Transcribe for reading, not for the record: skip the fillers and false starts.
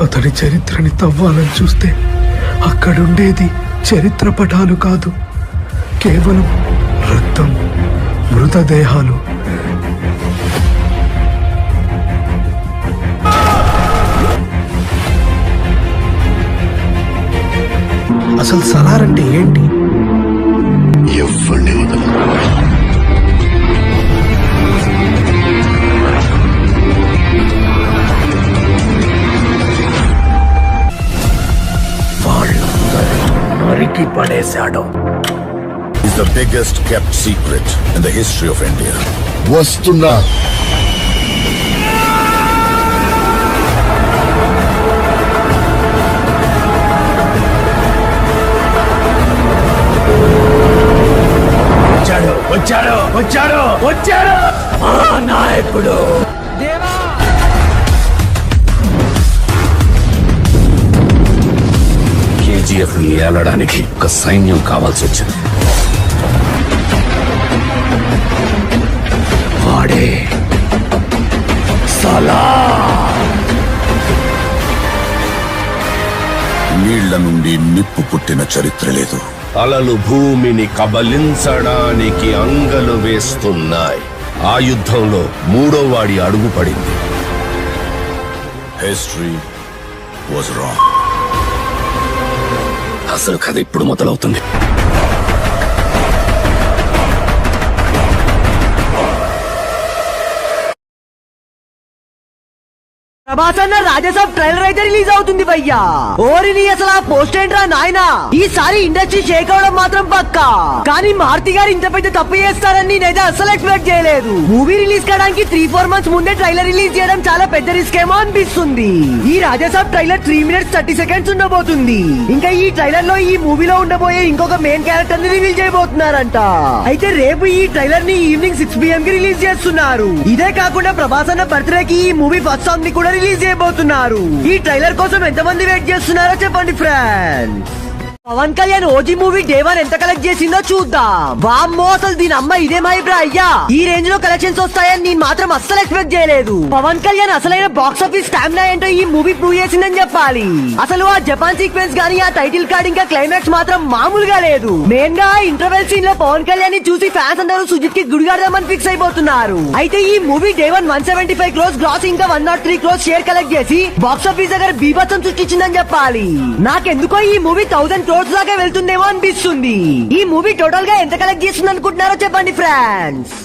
అతడి చరిత్రని తవ్వాలని చూస్తే అక్కడుండేది చరిత్ర పటాలు కాదు, కేవలం రక్తం, మృతదేహాలు. అసలు సలార్ అంటే ఏంటి? ఎవరిని వదలరు. నరికి పడేశాడు. Is the biggest kept secret in the history of India. వస్తున్నా. వచ్చాడు వచ్చాడు వచ్చాడు ఆ నాయకుడు. కేజీఎఫ్ ని ఏలడానికి ఒక సైన్యం కావాల్సి వచ్చింది. వాడే సలార్. నీళ్ల నుండి నిప్పు పుట్టిన చరిత్ర లేదు. అలలు భూమిని కబలించడానికి అంగలు వేస్తున్నాయి. ఆ యుద్ధంలో మూడో వాడి అడుగు పడింది. History was wrong. అసలు కథ ఇప్పుడు మొదలవుతుంది. ప్రభాస్ అన్న రాజాసాబ్ ట్రైలర్ అయితే రిలీజ్ అవుతుంది భయ్యా. ఓరిని అసలు ఆ పోస్ట్ ఏంట్రా నాయనా. ఈసారి ఇండస్ట్రీ షేక్ అవడం మాత్రం పక్కా. కానీ మారుతి గారు ఇంత పెద్ద తప్పు చేస్తారని నేనైతే అస్సలు ఎక్స్పెక్ట్ చేయలేదు. మూవీ రిలీజ్ కావడానికి 3-4 months ముందే ట్రైలర్ రిలీజ్ చేయడం చాలా పెద్ద రిస్క్ ఏమో అనిపిస్తుంది. ఈ రాజాసాబ్ ట్రైలర్ 3 minutes 30 seconds ఉండబోతుంది. ఇంకా ఈ ట్రైలర్ లో ఈ మూవీలో ఉండబోయే ఇంకొక మెయిన్ క్యారెక్టర్ ని రివీల్ చేయబోతున్నారంట. అయితే రేపు ఈ ట్రైలర్ ని ఈవినింగ్ 6 PM కి రిలీజ్ చేస్తున్నారు. ఇదే కాకుండా ప్రభాస్ అన్న బర్త్డే కి ఈ మూవీ ఫస్ట్ సాంగ్ ని కూడా రిలీజ్ చేయబోతున్నారు. ఈ ట్రైలర్ కోసం ఎంతమంది వెయిట్ చేస్తున్నారో చెప్పండి friends. Pawan Kalyan OG movie day 1 ఎంత కలెక్ట్ చేసిందో చూద్దాం. వామ్మో అసలు దీని అమ్మ ఇదే మైబ్రా అయ్యా. ఈ రేంజ్ లో కలెక్షన్స్ వస్తాయని నేను మాత్రం అస్సలు ఎక్స్పెక్ట్ చేయలేదు. పవన్ కళ్యాణ్ అసలైన బాక్స్ ఆఫీస్ స్టామినా ఏంటో ఈ మూవీ ప్రూవ్ చేసిందని చెప్పాలి. అసలు ఆ జపాన్ సీక్వెన్స్ గానీ, ఆ టైటిల్ కార్డ్ ఇంకా క్లైమాక్స్ మాత్రం మామూలుగా లేదు. మెయిన్ గా ఇంటర్వెల్ సీన్ లో పవన్ కళ్యాణ్ ని చూసి ఫ్యాన్స్ అందరూ సుజిత్ కి గుడిగాడదామని ఫిక్స్ అయిపోతున్నారు. అయితే ఈ మూవీ డే 1 175 crores గ్రాస్ ఇంకా 103 crores షేర్ కలెక్ట్ చేసి బాక్స్ ఆఫీస్ దగ్గర బీభత్సం సృష్టించిందని చెప్పాలి. నాకెందుకో ఈ మూవీ 1000 crores దాకా వెళ్తుందేమో అనిపిస్తుంది. ఈ మూవీ టోటల్ గా ఎంత కలెక్ట్ చేస్తుంది అనుకుంటున్నారో చెప్పండి ఫ్రెండ్స్.